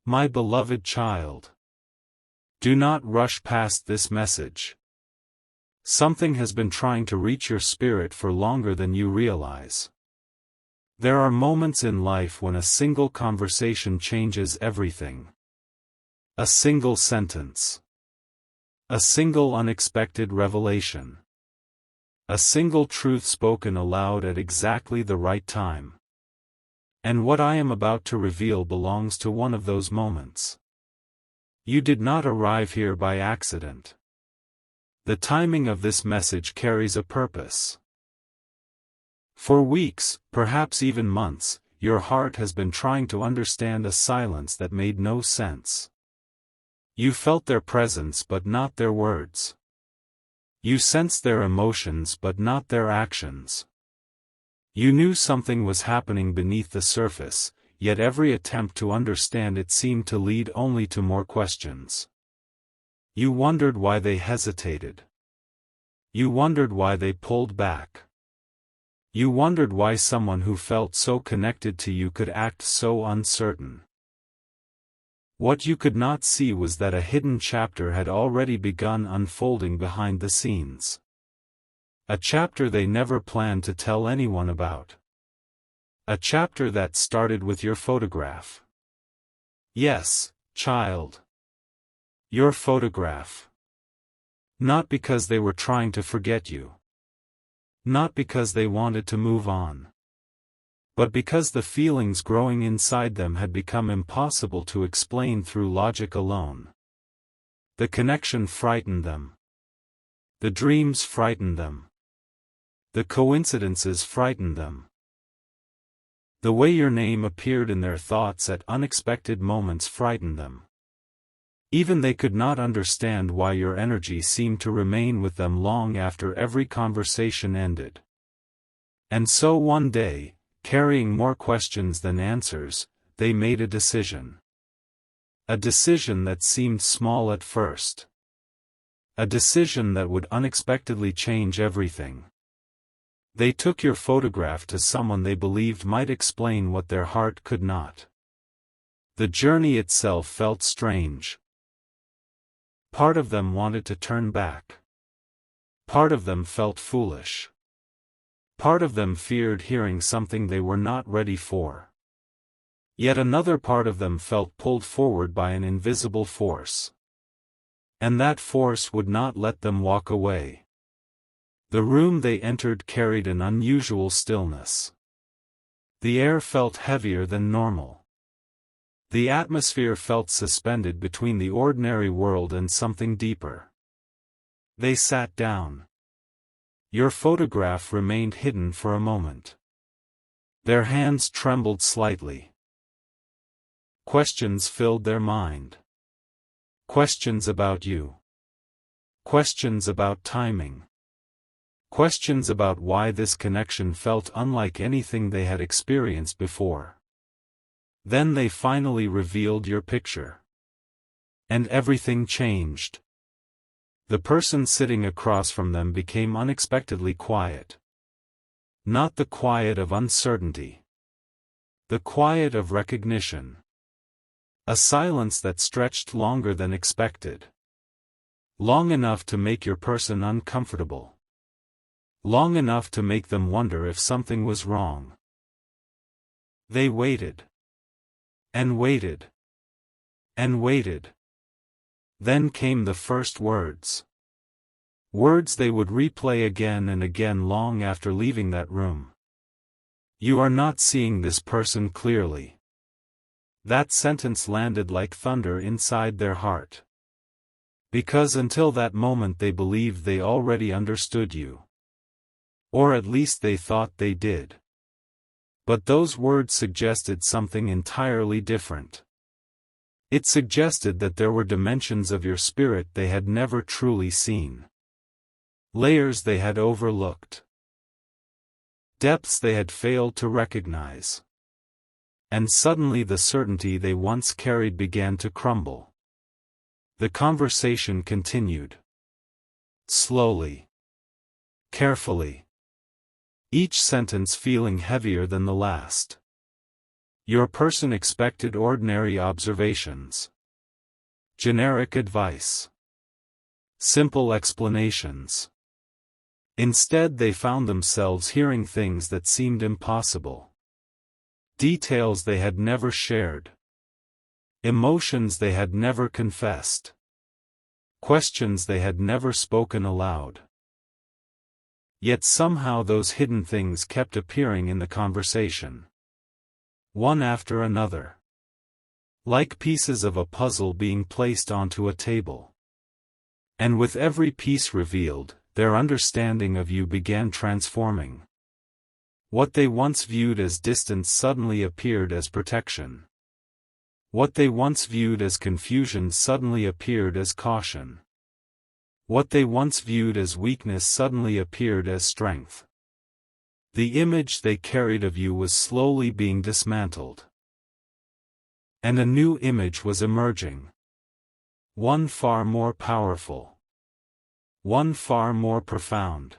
My beloved child. Do not rush past this message. Something has been trying to reach your spirit for longer than you realize. There are moments in life when a single conversation changes everything. A single sentence. A single unexpected revelation. A single truth spoken aloud at exactly the right time. And what I am about to reveal belongs to one of those moments. You did not arrive here by accident. The timing of this message carries a purpose. For weeks, perhaps even months, your heart has been trying to understand a silence that made no sense. You felt their presence but not their words. You sensed their emotions but not their actions. You knew something was happening beneath the surface, yet every attempt to understand it seemed to lead only to more questions. You wondered why they hesitated. You wondered why they pulled back. You wondered why someone who felt so connected to you could act so uncertain. What you could not see was that a hidden chapter had already begun unfolding behind the scenes. A chapter they never planned to tell anyone about. A chapter that started with your photograph. Yes, child. Your photograph. Not because they were trying to forget you. Not because they wanted to move on. But because the feelings growing inside them had become impossible to explain through logic alone. The connection frightened them. The dreams frightened them. The coincidences frightened them. The way your name appeared in their thoughts at unexpected moments frightened them. Even they could not understand why your energy seemed to remain with them long after every conversation ended. And so one day, carrying more questions than answers, they made a decision. A decision that seemed small at first. A decision that would unexpectedly change everything. They took your photograph to someone they believed might explain what their heart could not. The journey itself felt strange. Part of them wanted to turn back. Part of them felt foolish. Part of them feared hearing something they were not ready for. Yet another part of them felt pulled forward by an invisible force. And that force would not let them walk away. The room they entered carried an unusual stillness. The air felt heavier than normal. The atmosphere felt suspended between the ordinary world and something deeper. They sat down. Your photograph remained hidden for a moment. Their hands trembled slightly. Questions filled their mind. Questions about you. Questions about timing. Questions about why this connection felt unlike anything they had experienced before. Then they finally revealed your picture. And everything changed. The person sitting across from them became unexpectedly quiet. Not the quiet of uncertainty. The quiet of recognition. A silence that stretched longer than expected. Long enough to make your person uncomfortable. Long enough to make them wonder if something was wrong. They waited. And waited. And waited. Then came the first words. Words they would replay again and again long after leaving that room. You are not seeing this person clearly. That sentence landed like thunder inside their heart. Because until that moment they believed they already understood you. Or at least they thought they did. But those words suggested something entirely different. It suggested that there were dimensions of your spirit they had never truly seen. Layers they had overlooked. Depths they had failed to recognize. And suddenly the certainty they once carried began to crumble. The conversation continued. Slowly. Carefully. Each sentence feeling heavier than the last. Your person expected ordinary observations, generic advice, simple explanations. Instead, they found themselves hearing things that seemed impossible. Details they had never shared. Emotions they had never confessed. Questions they had never spoken aloud. Yet somehow those hidden things kept appearing in the conversation. One after another. Like pieces of a puzzle being placed onto a table. And with every piece revealed, their understanding of you began transforming. What they once viewed as distance suddenly appeared as protection. What they once viewed as confusion suddenly appeared as caution. What they once viewed as weakness suddenly appeared as strength. The image they carried of you was slowly being dismantled. And a new image was emerging. One far more powerful. One far more profound.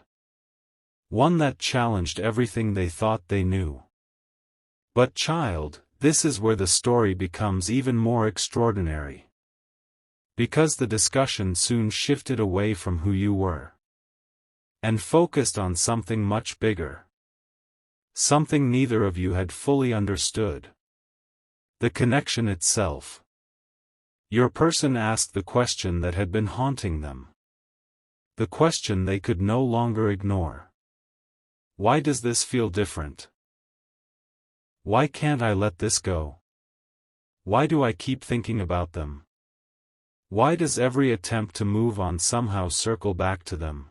One that challenged everything they thought they knew. But child, this is where the story becomes even more extraordinary. Because the discussion soon shifted away from who you were. And focused on something much bigger. Something neither of you had fully understood. The connection itself. Your person asked the question that had been haunting them. The question they could no longer ignore. Why does this feel different? Why can't I let this go? Why do I keep thinking about them? Why does every attempt to move on somehow circle back to them?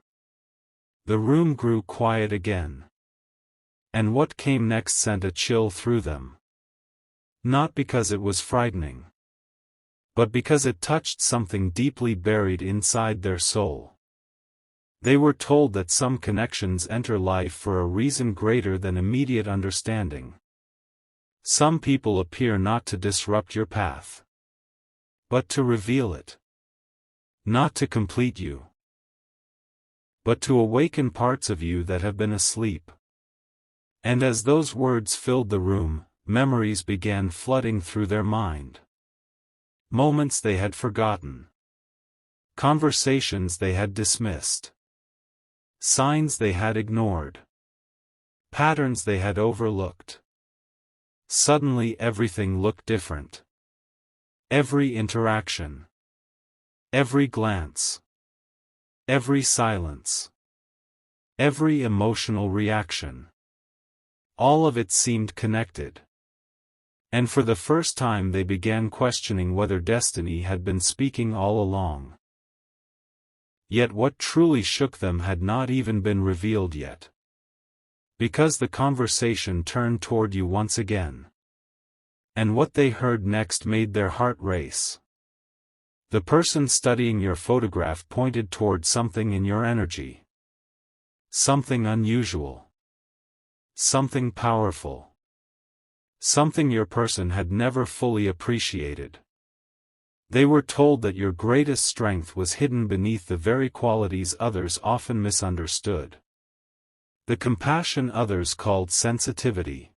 The room grew quiet again. And what came next sent a chill through them. Not because it was frightening. But because it touched something deeply buried inside their soul. They were told that some connections enter life for a reason greater than immediate understanding. Some people appear not to disrupt your path, but to reveal it. Not to complete you, but to awaken parts of you that have been asleep. And as those words filled the room, memories began flooding through their mind. Moments they had forgotten. Conversations they had dismissed. Signs they had ignored. Patterns they had overlooked. Suddenly everything looked different. Every interaction. Every glance. Every silence. Every emotional reaction. All of it seemed connected. And for the first time they began questioning whether destiny had been speaking all along. Yet what truly shook them had not even been revealed yet. Because the conversation turned toward you once again. And what they heard next made their heart race. The person studying your photograph pointed toward something in your energy. Something unusual. Something powerful. Something your person had never fully appreciated. They were told that your greatest strength was hidden beneath the very qualities others often misunderstood. The compassion others called sensitivity.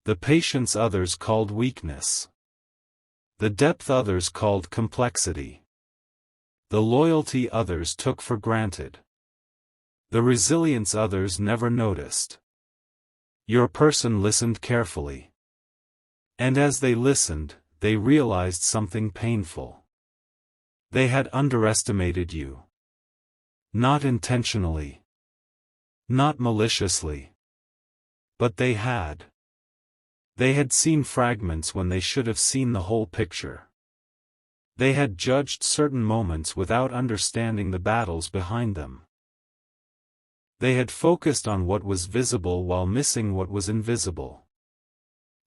The patience others called weakness. The depth others called complexity. The loyalty others took for granted. The resilience others never noticed. Your person listened carefully. And as they listened, they realized something painful. They had underestimated you. Not intentionally. Not maliciously. But they had. They had seen fragments when they should have seen the whole picture. They had judged certain moments without understanding the battles behind them. They had focused on what was visible while missing what was invisible.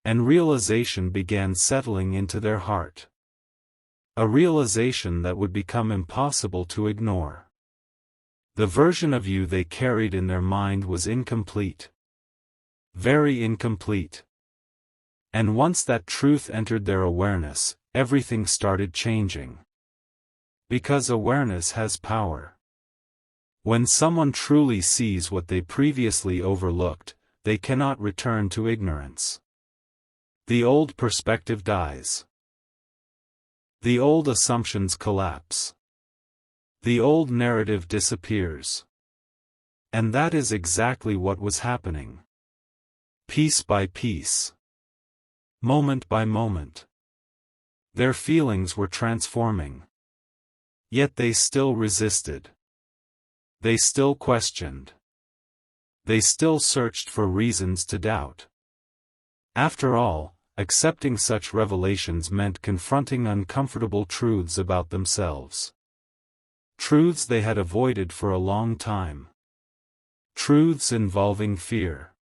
And realization began settling into their heart. A realization that would become impossible to ignore. The version of you they carried in their mind was incomplete. Very incomplete. And once that truth entered their awareness, everything started changing. Because awareness has power. When someone truly sees what they previously overlooked, they cannot return to ignorance. The old perspective dies. The old assumptions collapse. The old narrative disappears. And that is exactly what was happening. Piece by piece. Moment by moment. Their feelings were transforming. Yet they still resisted. They still questioned. They still searched for reasons to doubt. After all, accepting such revelations meant confronting uncomfortable truths about themselves. Truths they had avoided for a long time. Truths involving fear.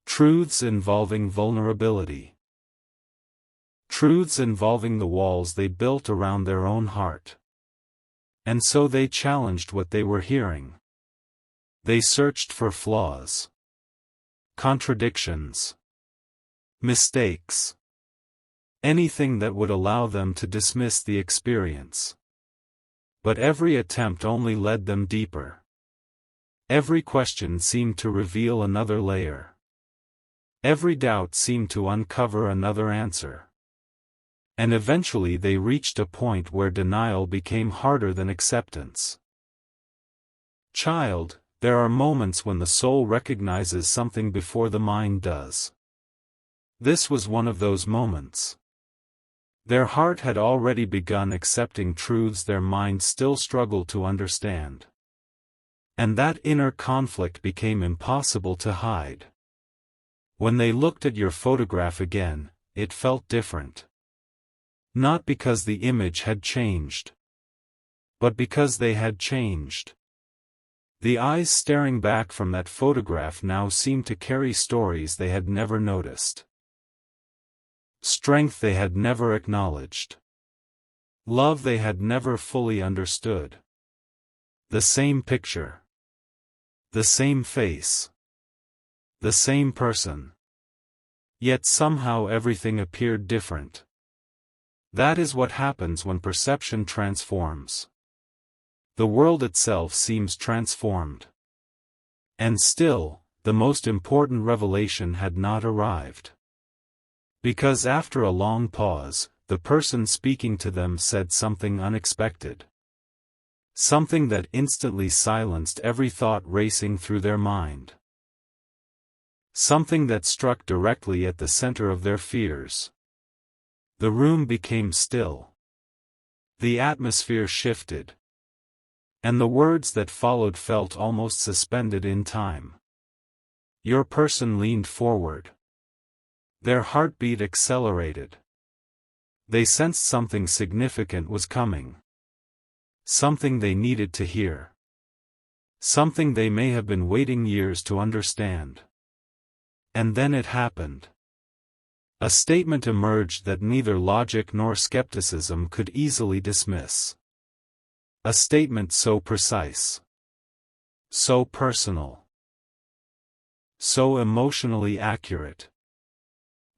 Truths involving vulnerability. Truths involving the walls they built around their own heart. And so they challenged what they were hearing. They searched for flaws. Contradictions. Mistakes. Anything that would allow them to dismiss the experience. But every attempt only led them deeper. Every question seemed to reveal another layer. Every doubt seemed to uncover another answer. And eventually they reached a point where denial became harder than acceptance. Child, there are moments when the soul recognizes something before the mind does. This was one of those moments. Their heart had already begun accepting truths their mind still struggled to understand. And that inner conflict became impossible to hide. When they looked at your photograph again, it felt different. Not because the image had changed, but because they had changed. The eyes staring back from that photograph now seemed to carry stories they had never noticed. Strength they had never acknowledged. Love they had never fully understood. The same picture. The same face. The same person. Yet somehow everything appeared different. That is what happens when perception transforms. The world itself seems transformed. And still, the most important revelation had not arrived. Because after a long pause, the person speaking to them said something unexpected. Something that instantly silenced every thought racing through their mind. Something that struck directly at the center of their fears. The room became still. The atmosphere shifted. And the words that followed felt almost suspended in time. Your person leaned forward. Their heartbeat accelerated. They sensed something significant was coming. Something they needed to hear. Something they may have been waiting years to understand. And then it happened. A statement emerged that neither logic nor skepticism could easily dismiss. A statement so precise. So personal. So emotionally accurate.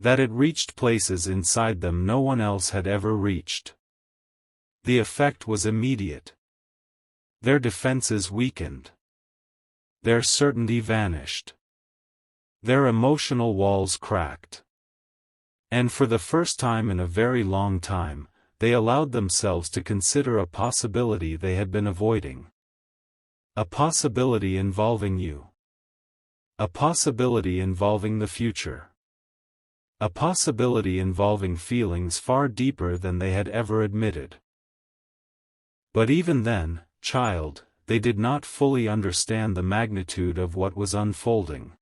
That it reached places inside them no one else had ever reached. The effect was immediate. Their defenses weakened. Their certainty vanished. Their emotional walls cracked. And for the first time in a very long time, they allowed themselves to consider a possibility they had been avoiding. A possibility involving you. A possibility involving the future. A possibility involving feelings far deeper than they had ever admitted. But even then, child, they did not fully understand the magnitude of what was unfolding.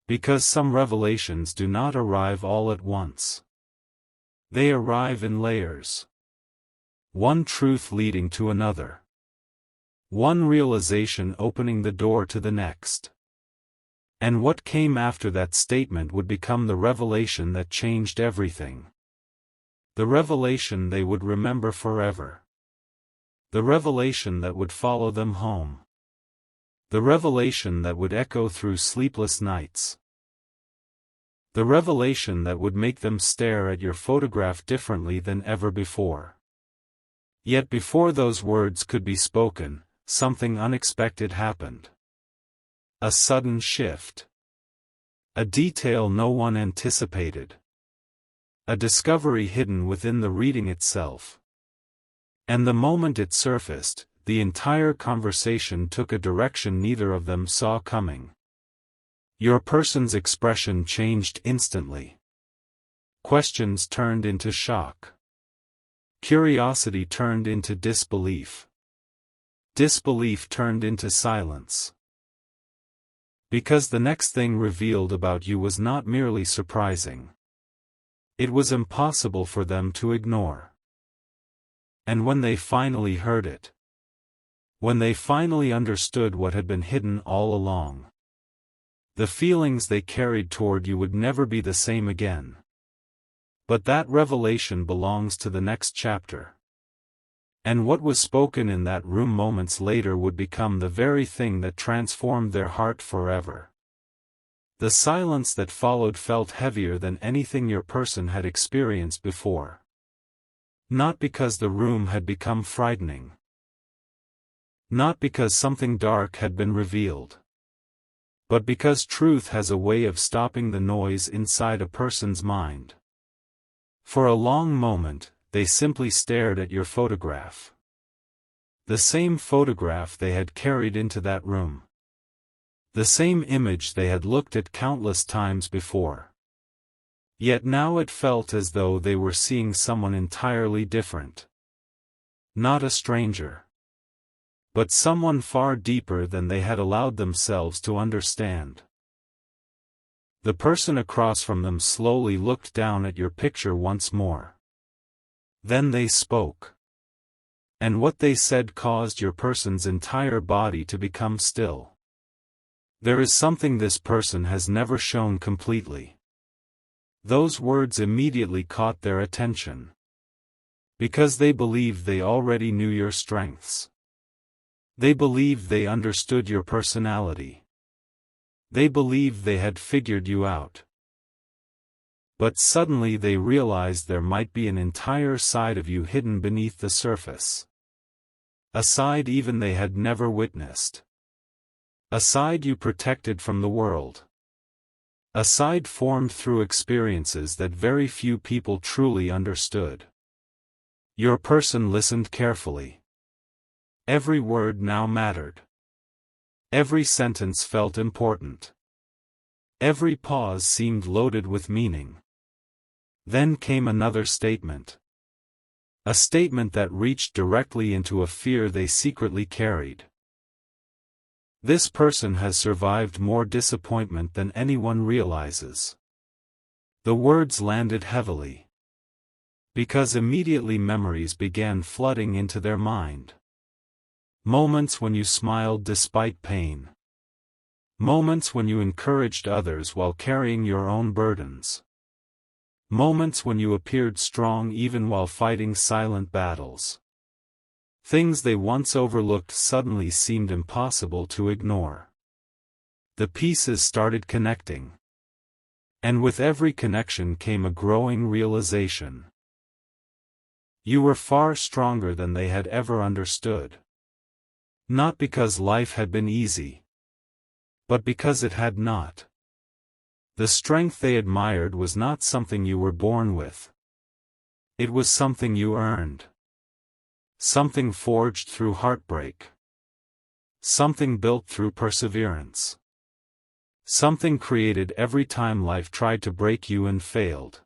Because some revelations do not arrive all at once. They arrive in layers. One truth leading to another. One realization opening the door to the next. And what came after that statement would become the revelation that changed everything. The revelation they would remember forever. The revelation that would follow them home. The revelation that would echo through sleepless nights. The revelation that would make them stare at your photograph differently than ever before. Yet before those words could be spoken, something unexpected happened. A sudden shift. A detail no one anticipated. A discovery hidden within the reading itself. And the moment it surfaced, the entire conversation took a direction neither of them saw coming. Your person's expression changed instantly. Questions turned into shock. Curiosity turned into disbelief. Disbelief turned into silence. Because the next thing revealed about you was not merely surprising. It was impossible for them to ignore. And when they finally heard it, when they finally understood what had been hidden all along, the feelings they carried toward you would never be the same again. But that revelation belongs to the next chapter. And what was spoken in that room moments later would become the very thing that transformed their heart forever. The silence that followed felt heavier than anything your person had experienced before. Not because the room had become frightening. Not because something dark had been revealed. But because truth has a way of stopping the noise inside a person's mind. For a long moment, they simply stared at your photograph. The same photograph they had carried into that room. The same image they had looked at countless times before. Yet now it felt as though they were seeing someone entirely different. Not a stranger. But someone far deeper than they had allowed themselves to understand. The person across from them slowly looked down at your picture once more. Then they spoke. And what they said caused your person's entire body to become still. There is something this person has never shown completely. Those words immediately caught their attention. Because they believed they already knew your strengths. They believed they understood your personality. They believed they had figured you out. But suddenly they realized there might be an entire side of you hidden beneath the surface. A side even they had never witnessed. A side you protected from the world. A side formed through experiences that very few people truly understood. Your person listened carefully. Every word now mattered. Every sentence felt important. Every pause seemed loaded with meaning. Then came another statement. A statement that reached directly into a fear they secretly carried. This person has survived more disappointment than anyone realizes. The words landed heavily. Because immediately memories began flooding into their mind. Moments when you smiled despite pain. Moments when you encouraged others while carrying your own burdens. Moments when you appeared strong even while fighting silent battles. Things they once overlooked suddenly seemed impossible to ignore. The pieces started connecting. And with every connection came a growing realization. You were far stronger than they had ever understood. Not because life had been easy. But because it had not. The strength they admired was not something you were born with. It was something you earned. Something forged through heartbreak. Something built through perseverance. Something created every time life tried to break you and failed.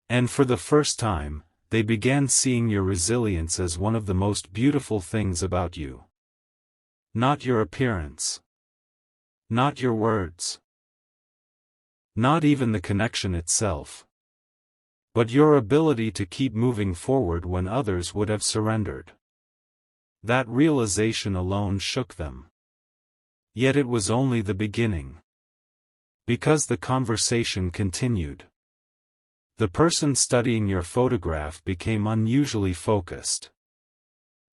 And for the first time, they began seeing your resilience as one of the most beautiful things about you. Not your appearance. Not your words. Not even the connection itself. But your ability to keep moving forward when others would have surrendered. That realization alone shook them. Yet it was only the beginning. Because the conversation continued. The person studying your photograph became unusually focused.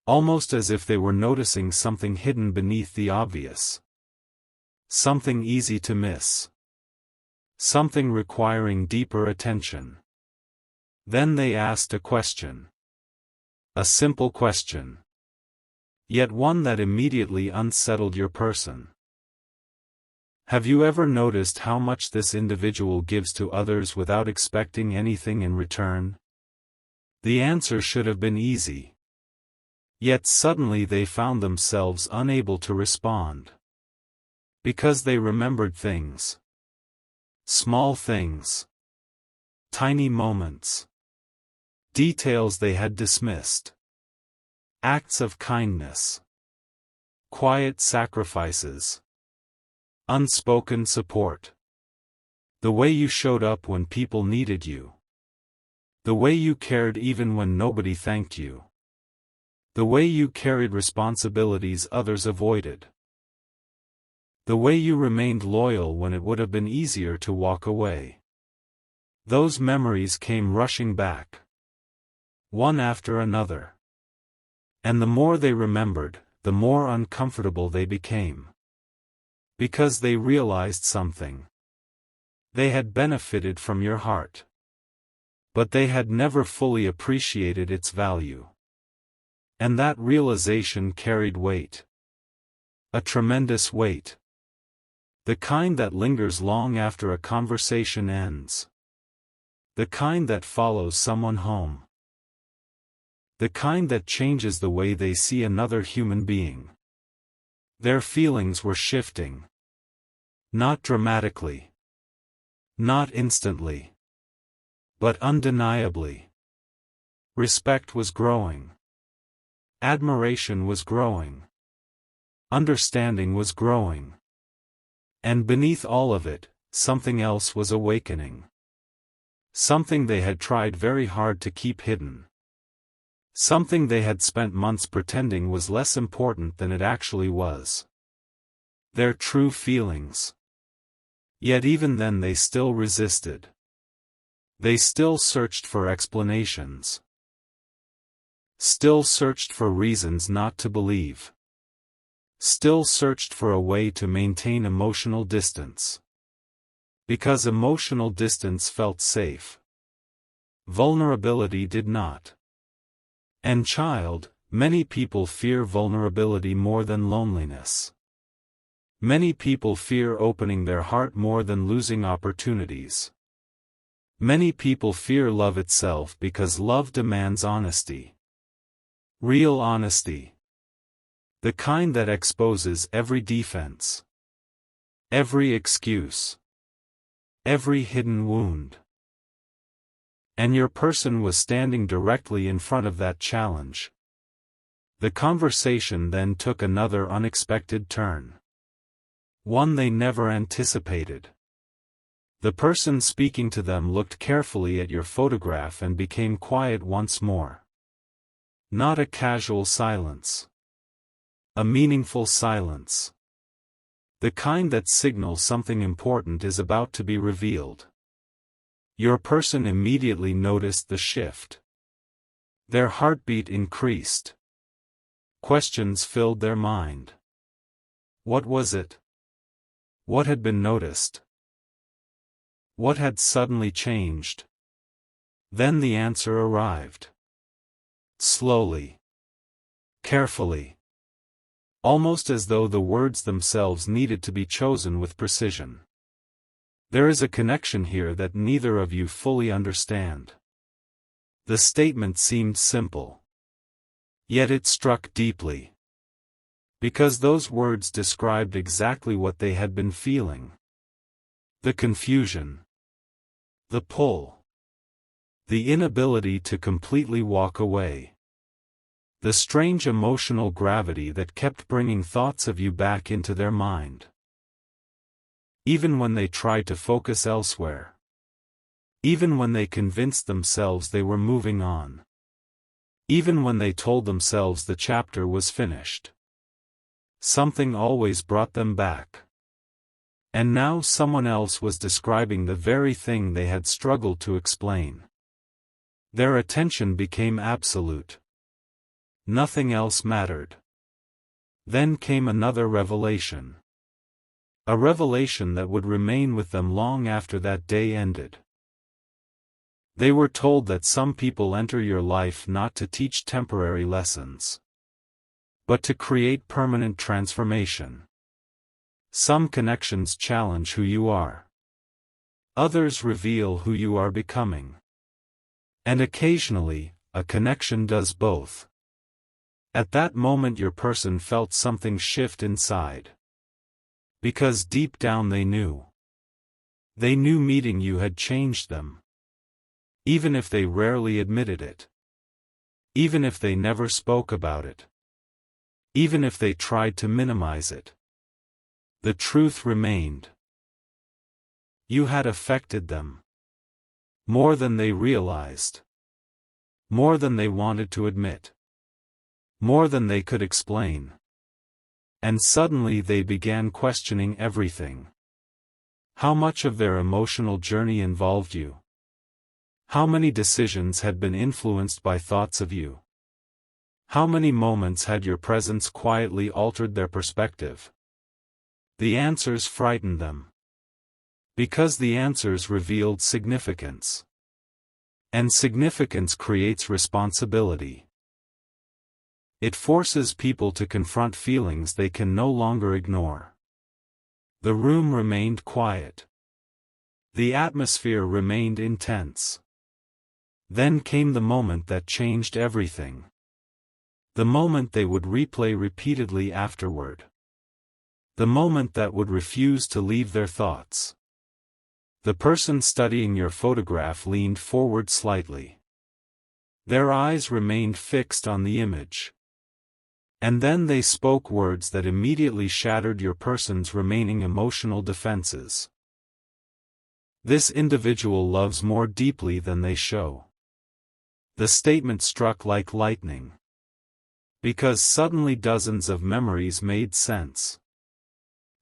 Almost as if they were noticing something hidden beneath the obvious. Something easy to miss. Something requiring deeper attention. Then they asked a question. A simple question. Yet one that immediately unsettled your person. Have you ever noticed how much this individual gives to others without expecting anything in return? The answer should have been easy. Yet suddenly they found themselves unable to respond. Because they remembered things. Small things. Tiny moments. Details they had dismissed. Acts of kindness. Quiet sacrifices. Unspoken support. The way you showed up when people needed you. The way you cared even when nobody thanked you. The way you carried responsibilities others avoided. The way you remained loyal when it would have been easier to walk away. Those memories came rushing back. One after another. And the more they remembered, the more uncomfortable they became. Because they realized something. They had benefited from your heart. But they had never fully appreciated its value. And that realization carried weight. A tremendous weight. The kind that lingers long after a conversation ends. The kind that follows someone home. The kind that changes the way they see another human being. Their feelings were shifting. Not dramatically. Not instantly. But undeniably. Respect was growing. Admiration was growing. Understanding was growing. And beneath all of it, something else was awakening. Something they had tried very hard to keep hidden. Something they had spent months pretending was less important than it actually was. Their true feelings. Yet even then they still resisted. They still searched for explanations. Still searched for reasons not to believe. Still searched for a way to maintain emotional distance. Because emotional distance felt safe. Vulnerability did not. And child, many people fear vulnerability more than loneliness. Many people fear opening their heart more than losing opportunities. Many people fear love itself because love demands honesty. Real honesty. The kind that exposes every defense. Every excuse. Every hidden wound. And your person was standing directly in front of that challenge. The conversation then took another unexpected turn. One they never anticipated. The person speaking to them looked carefully at your photograph and became quiet once more. Not a casual silence. A meaningful silence. The kind that signals something important is about to be revealed. Your person immediately noticed the shift. Their heartbeat increased. Questions filled their mind. What was it? What had been noticed? What had suddenly changed? Then the answer arrived. Slowly. Carefully. Almost as though the words themselves needed to be chosen with precision. There is a connection here that neither of you fully understand. The statement seemed simple. Yet it struck deeply. Because those words described exactly what they had been feeling. The confusion. The pull. The inability to completely walk away. The strange emotional gravity that kept bringing thoughts of you back into their mind. Even when they tried to focus elsewhere. Even when they convinced themselves they were moving on. Even when they told themselves the chapter was finished. Something always brought them back. And now someone else was describing the very thing they had struggled to explain. Their attention became absolute. Nothing else mattered. Then came another revelation. A revelation that would remain with them long after that day ended. They were told that some people enter your life not to teach temporary lessons, but to create permanent transformation. Some connections challenge who you are. Others reveal who you are becoming. And occasionally, a connection does both. At that moment your person felt something shift inside. Because deep down they knew. They knew meeting you had changed them. Even if they rarely admitted it. Even if they never spoke about it. Even if they tried to minimize it. The truth remained. You had affected them. More than they realized. More than they wanted to admit. More than they could explain. And suddenly they began questioning everything. How much of their emotional journey involved you? How many decisions had been influenced by thoughts of you? How many moments had your presence quietly altered their perspective? The answers frightened them. Because the answers revealed significance. And significance creates responsibility. It forces people to confront feelings they can no longer ignore. The room remained quiet. The atmosphere remained intense. Then came the moment that changed everything. The moment they would replay repeatedly afterward. The moment that would refuse to leave their thoughts. The person studying your photograph leaned forward slightly. Their eyes remained fixed on the image. And then they spoke words that immediately shattered your person's remaining emotional defenses. This individual loves more deeply than they show. The statement struck like lightning. Because suddenly dozens of memories made sense.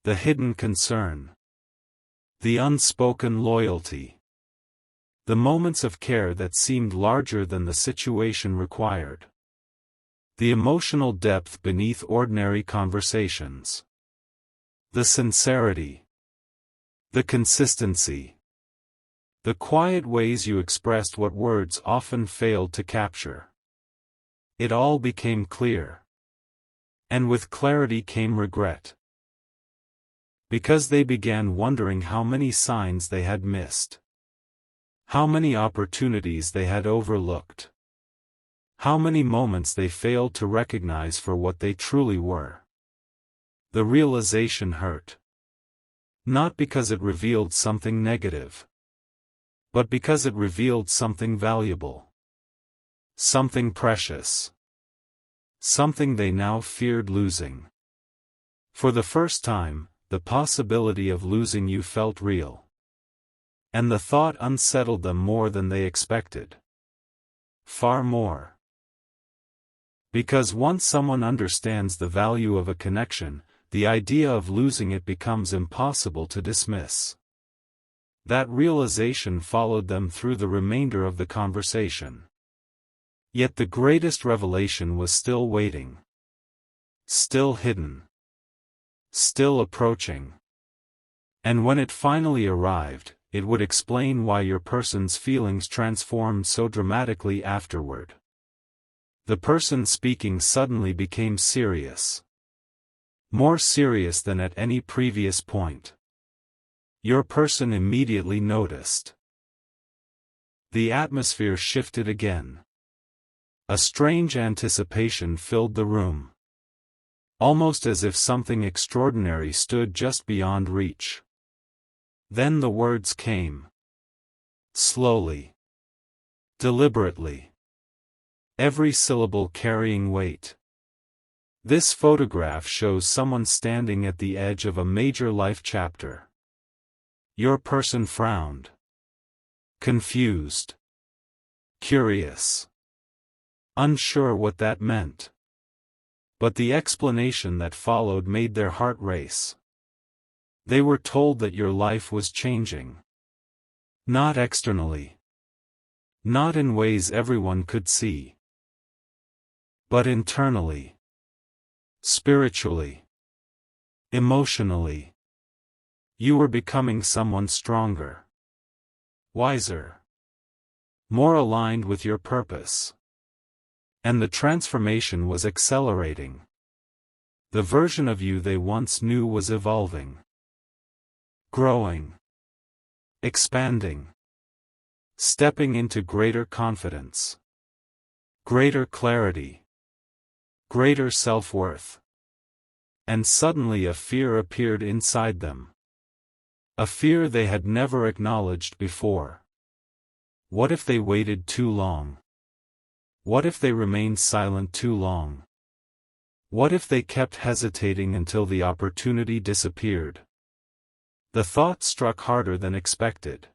The hidden concern. The unspoken loyalty. The moments of care that seemed larger than the situation required. The emotional depth beneath ordinary conversations. The sincerity. The consistency. The quiet ways you expressed what words often failed to capture. It all became clear. And with clarity came regret. Because they began wondering how many signs they had missed. How many opportunities they had overlooked. How many moments they failed to recognize for what they truly were. The realization hurt. Not because it revealed something negative. But because it revealed something valuable. Something precious. Something they now feared losing. For the first time, the possibility of losing you felt real. And the thought unsettled them more than they expected. Far more. Because once someone understands the value of a connection, the idea of losing it becomes impossible to dismiss. That realization followed them through the remainder of the conversation. Yet the greatest revelation was still waiting. Still hidden. Still approaching. And when it finally arrived, it would explain why your person's feelings transformed so dramatically afterward. The person speaking suddenly became serious. More serious than at any previous point. Your person immediately noticed. The atmosphere shifted again. A strange anticipation filled the room. Almost as if something extraordinary stood just beyond reach. Then the words came. Slowly. Deliberately. Every syllable carrying weight. This photograph shows someone standing at the edge of a major life chapter. Your person frowned. Confused. Curious. Unsure what that meant. But the explanation that followed made their heart race. They were told that your life was changing. Not externally. Not in ways everyone could see. But internally. Spiritually. Emotionally. You were becoming someone stronger. Wiser. More aligned with your purpose. And the transformation was accelerating. The version of you they once knew was evolving, growing, expanding, stepping into greater confidence, greater clarity, greater self-worth. And suddenly a fear appeared inside them. A fear they had never acknowledged before. What if they waited too long? What if they remained silent too long? What if they kept hesitating until the opportunity disappeared? The thought struck harder than expected.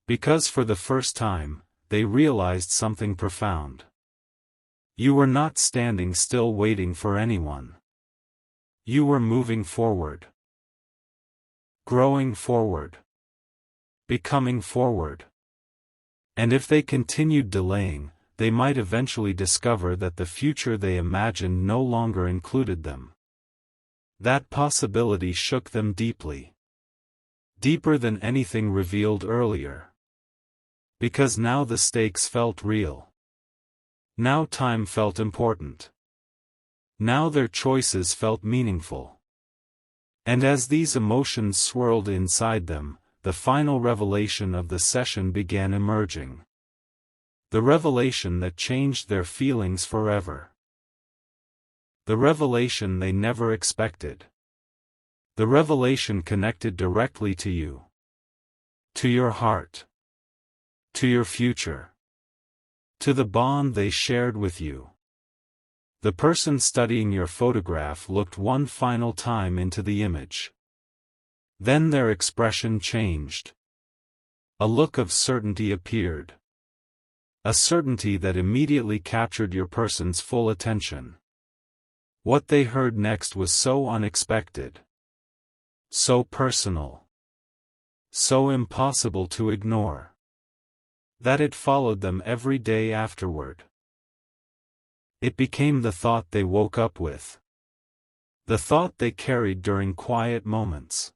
Because for the first time, they realized something profound. You were not standing still waiting for anyone. You were moving forward. Growing forward. Becoming forward. And if they continued delaying, they might eventually discover that the future they imagined no longer included them. That possibility shook them deeply. Deeper than anything revealed earlier. Because now the stakes felt real. Now time felt important. Now their choices felt meaningful. And as these emotions swirled inside them, the final revelation of the session began emerging. The revelation that changed their feelings forever. The revelation they never expected. The revelation connected directly to you. To your heart. To your future. To the bond they shared with you. The person studying your photograph looked one final time into the image. Then their expression changed. A look of certainty appeared. A certainty that immediately captured your person's full attention. What they heard next was so unexpected. So personal. So impossible to ignore. That it followed them every day afterward. It became the thought they woke up with. The thought they carried during quiet moments.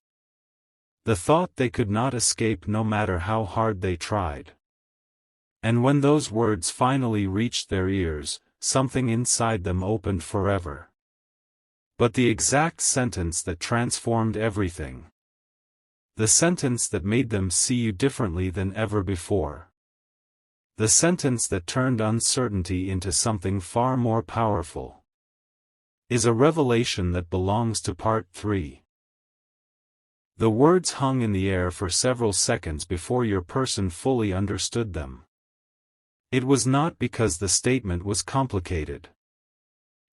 The thought they could not escape no matter how hard they tried. And when those words finally reached their ears, something inside them opened forever. But the exact sentence that transformed everything. The sentence that made them see you differently than ever before. The sentence that turned uncertainty into something far more powerful. Is a revelation that belongs to part 3. The words hung in the air for several seconds before your person fully understood them. It was not because the statement was complicated.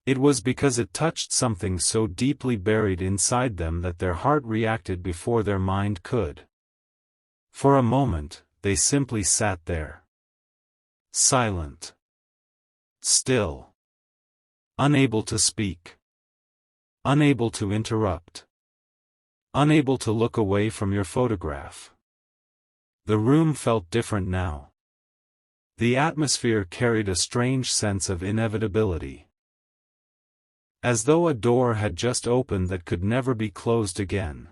It was because it touched something so deeply buried inside them that their heart reacted before their mind could. For a moment, they simply sat there. Silent. Still. Unable to speak. Unable to interrupt. Unable to look away from your photograph. The room felt different now. The atmosphere carried a strange sense of inevitability. As though a door had just opened that could never be closed again.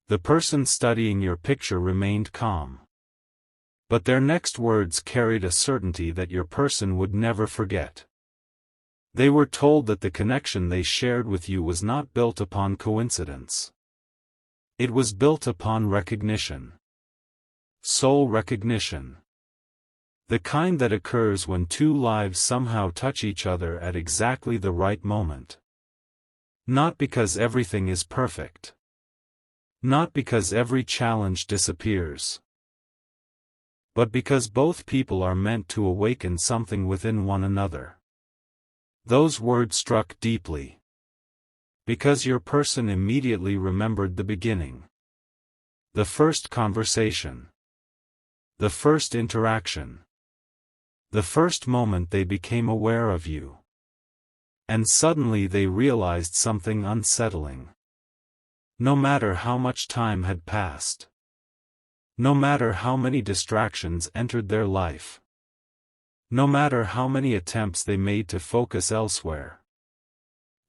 The person studying your picture remained calm. But their next words carried a certainty that your person would never forget. They were told that the connection they shared with you was not built upon coincidence. It was built upon recognition. Soul recognition. The kind that occurs when two lives somehow touch each other at exactly the right moment. Not because everything is perfect. Not because every challenge disappears. But because both people are meant to awaken something within one another. Those words struck deeply. Because your person immediately remembered the beginning. The first conversation. The first interaction. The first moment they became aware of you. And suddenly they realized something unsettling. No matter how much time had passed. No matter how many distractions entered their life. No matter how many attempts they made to focus elsewhere.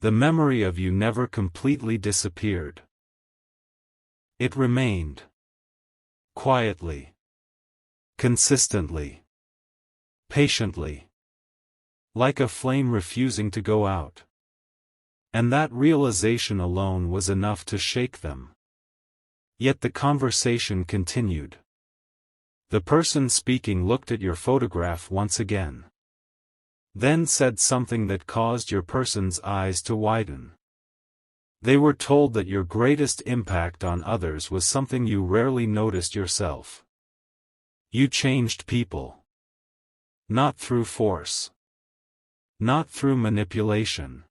The memory of you never completely disappeared. It remained. Quietly. Consistently. Patiently. Like a flame refusing to go out. And that realization alone was enough to shake them. Yet the conversation continued. The person speaking looked at your photograph once again. Then said something that caused your person's eyes to widen. They were told that your greatest impact on others was something you rarely noticed yourself. You changed people. Not through force. Not through manipulation.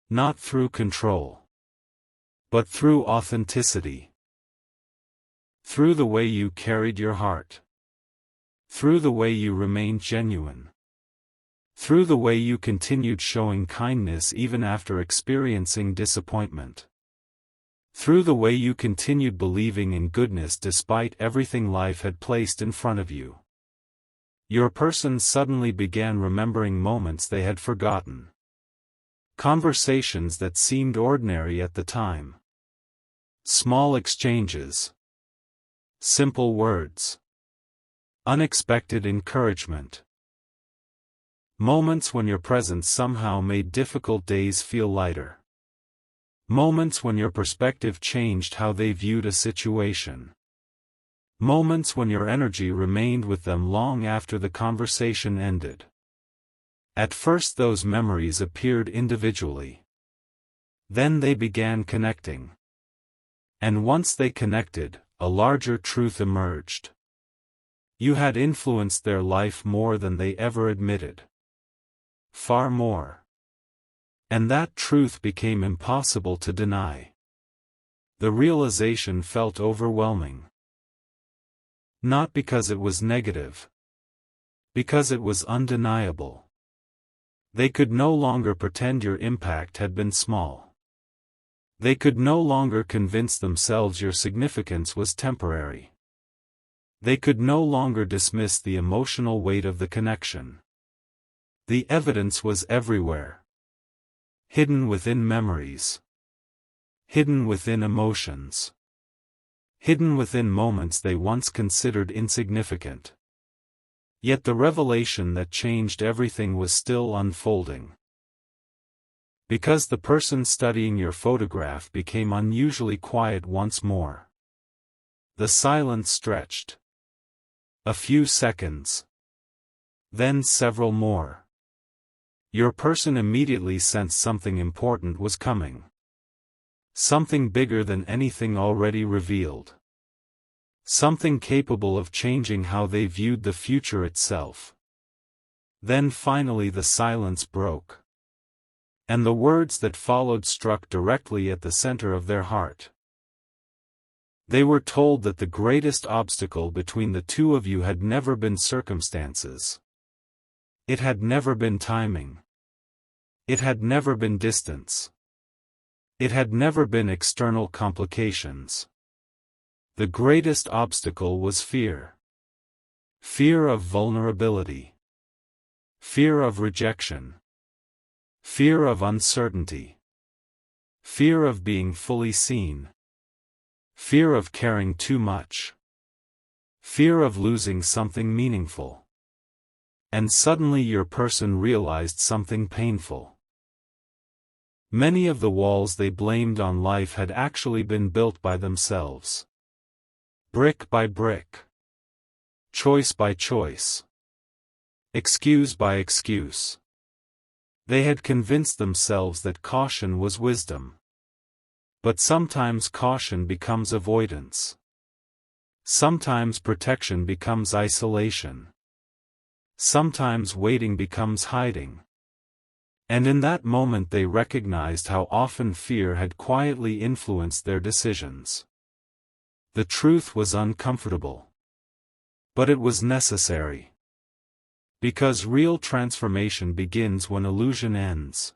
Not through control. But through authenticity. Through the way you carried your heart. Through the way you remained genuine. Through the way you continued showing kindness even after experiencing disappointment. Through the way you continued believing in goodness despite everything life had placed in front of you. Your person suddenly began remembering moments they had forgotten. Conversations that seemed ordinary at the time. Small exchanges. Simple words. Unexpected encouragement. Moments when your presence somehow made difficult days feel lighter. Moments when your perspective changed how they viewed a situation. Moments when your energy remained with them long after the conversation ended. At first those memories appeared individually. Then they began connecting. And once they connected, a larger truth emerged. You had influenced their life more than they ever admitted. Far more. And that truth became impossible to deny. The realization felt overwhelming. Not because it was negative. Because it was undeniable. They could no longer pretend your impact had been small. They could no longer convince themselves your significance was temporary. They could no longer dismiss the emotional weight of the connection. The evidence was everywhere. Hidden within memories. Hidden within emotions. Hidden within moments they once considered insignificant. Yet the revelation that changed everything was still unfolding. Because the person studying your photograph became unusually quiet once more. The silence stretched. A few seconds. Then several more. Your person immediately sensed something important was coming. Something bigger than anything already revealed. Something capable of changing how they viewed the future itself. Then finally the silence broke. And the words that followed struck directly at the center of their heart. They were told that the greatest obstacle between the two of you had never been circumstances. It had never been timing. It had never been distance. It had never been external complications. The greatest obstacle was fear. Fear of vulnerability. Fear of rejection. Fear of uncertainty. Fear of being fully seen. Fear of caring too much. Fear of losing something meaningful. And suddenly your person realized something painful. Many of the walls they blamed on life had actually been built by themselves. Brick by brick. Choice by choice. Excuse by excuse. They had convinced themselves that caution was wisdom. But sometimes caution becomes avoidance. Sometimes protection becomes isolation. Sometimes waiting becomes hiding. And in that moment they recognized how often fear had quietly influenced their decisions. The truth was uncomfortable. But it was necessary. Because real transformation begins when illusion ends.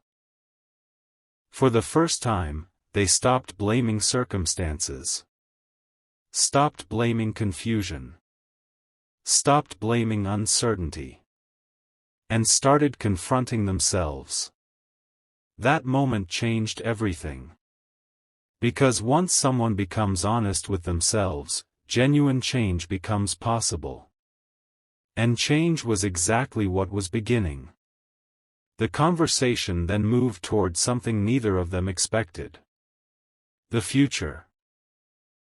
For the first time, they stopped blaming circumstances. Stopped blaming confusion. Stopped blaming uncertainty. And started confronting themselves. That moment changed everything. Because once someone becomes honest with themselves, genuine change becomes possible. And change was exactly what was beginning. The conversation then moved toward something neither of them expected. The future.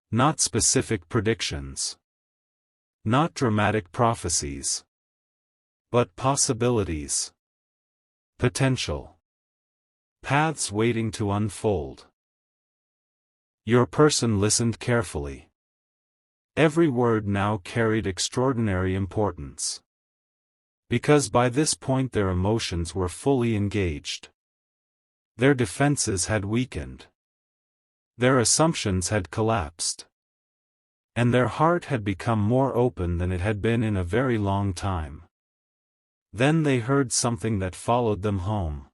Not specific predictions. Not dramatic prophecies. But possibilities. Potential. Paths waiting to unfold. Your person listened carefully. Every word now carried extraordinary importance. Because by this point their emotions were fully engaged. Their defenses had weakened. Their assumptions had collapsed. And their heart had become more open than it had been in a very long time. Then they heard something that followed them home.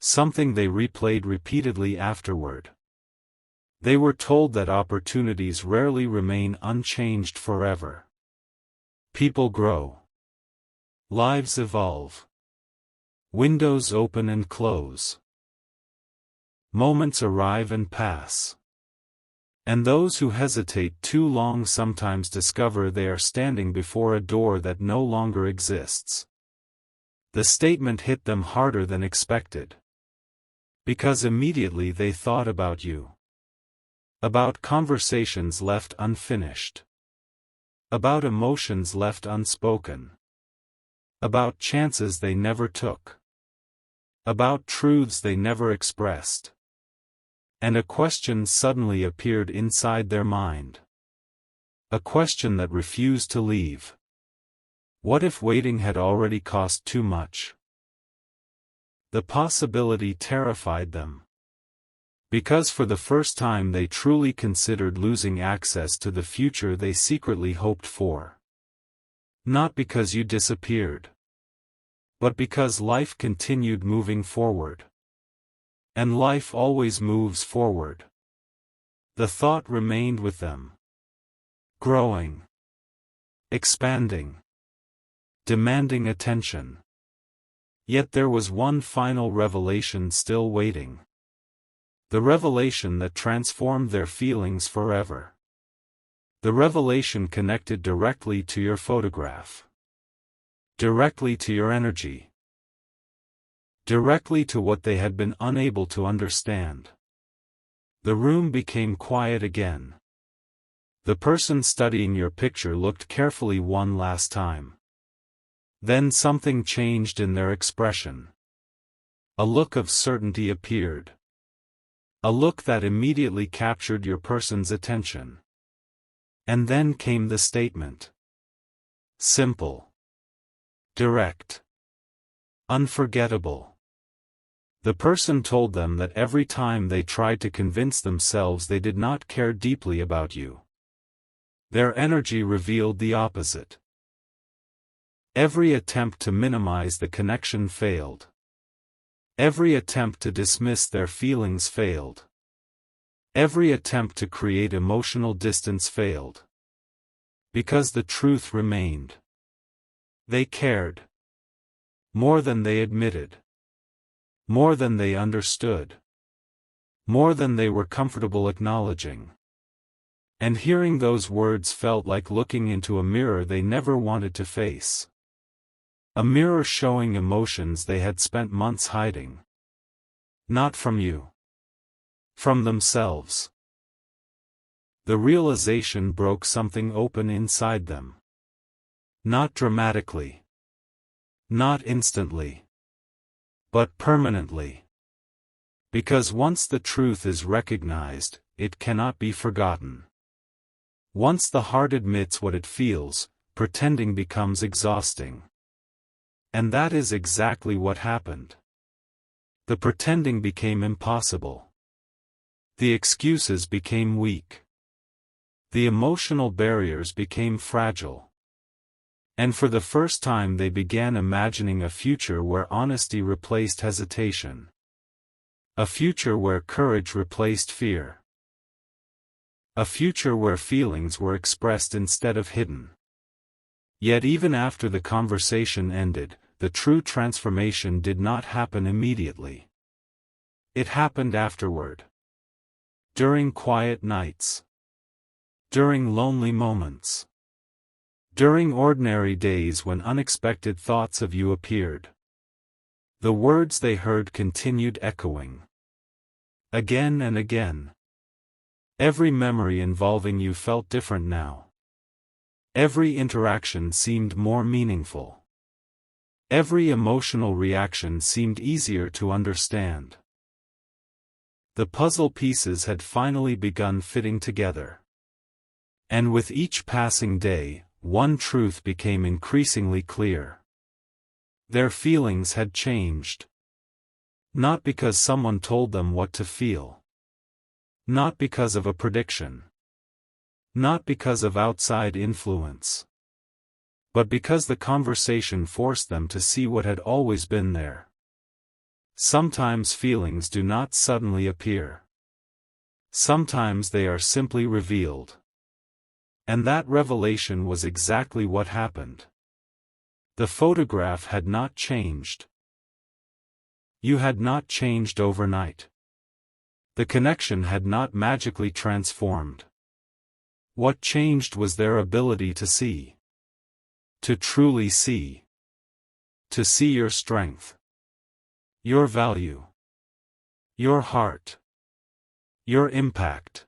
Something they replayed repeatedly afterward. They were told that opportunities rarely remain unchanged forever. People grow. Lives evolve. Windows open and close. Moments arrive and pass. And those who hesitate too long sometimes discover they are standing before a door that no longer exists. The statement hit them harder than expected. Because immediately they thought about you. About conversations left unfinished. About emotions left unspoken. About chances they never took. About truths they never expressed. And a question suddenly appeared inside their mind. A question that refused to leave. What if waiting had already cost too much? The possibility terrified them. Because for the first time they truly considered losing access to the future they secretly hoped for. Not because you disappeared. But because life continued moving forward. And life always moves forward. The thought remained with them. Growing. Expanding. Demanding attention. Yet there was one final revelation still waiting. The revelation that transformed their feelings forever. The revelation connected directly to your photograph. Directly to your energy. Directly to what they had been unable to understand. The room became quiet again. The person studying your picture looked carefully one last time. Then something changed in their expression. A look of certainty appeared. A look that immediately captured your person's attention. And then came the statement. Simple. Direct. Unforgettable. The person told them that every time they tried to convince themselves they did not care deeply about you, their energy revealed the opposite. Every attempt to minimize the connection failed. Every attempt to dismiss their feelings failed. Every attempt to create emotional distance failed. Because the truth remained. They cared. More than they admitted. More than they understood. More than they were comfortable acknowledging. And hearing those words felt like looking into a mirror they never wanted to face. A mirror showing emotions they had spent months hiding. Not from you. From themselves. The realization broke something open inside them. Not dramatically. Not instantly. But permanently. Because once the truth is recognized, it cannot be forgotten. Once the heart admits what it feels, pretending becomes exhausting. And that is exactly what happened. The pretending became impossible. The excuses became weak. The emotional barriers became fragile. And for the first time they began imagining a future where honesty replaced hesitation. A future where courage replaced fear. A future where feelings were expressed instead of hidden. Yet even after the conversation ended, the true transformation did not happen immediately. It happened afterward. During quiet nights. During lonely moments. During ordinary days when unexpected thoughts of you appeared. The words they heard continued echoing. Again and again. Every memory involving you felt different now. Every interaction seemed more meaningful. Every emotional reaction seemed easier to understand. The puzzle pieces had finally begun fitting together. And with each passing day, one truth became increasingly clear. Their feelings had changed. Not because someone told them what to feel. Not because of a prediction. Not because of outside influence. But because the conversation forced them to see what had always been there. Sometimes feelings do not suddenly appear. Sometimes they are simply revealed. And that revelation was exactly what happened. The photograph had not changed. You had not changed overnight. The connection had not magically transformed. What changed was their ability to see. To truly see. To see your strength. Your value. Your heart. Your impact.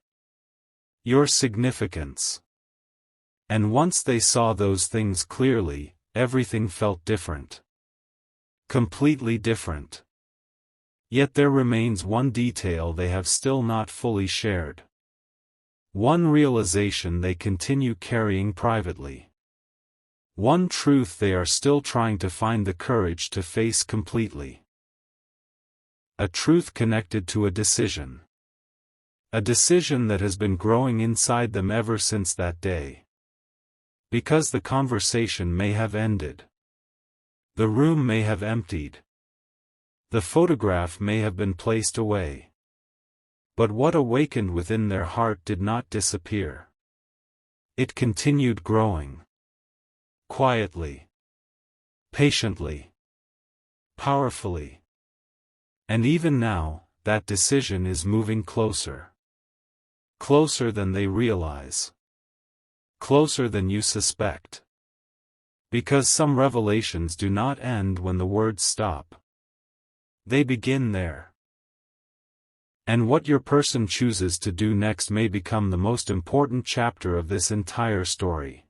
Your significance. And once they saw those things clearly, everything felt different. Completely different. Yet there remains one detail they have still not fully shared. One realization they continue carrying privately. One truth they are still trying to find the courage to face completely. A truth connected to a decision. A decision that has been growing inside them ever since that day. Because the conversation may have ended. The room may have emptied. The photograph may have been placed away. But what awakened within their heart did not disappear. It continued growing. Quietly. Patiently. Powerfully. And even now, that decision is moving closer. Closer than they realize. Closer than you suspect. Because some revelations do not end when the words stop. They begin there. And what your person chooses to do next may become the most important chapter of this entire story.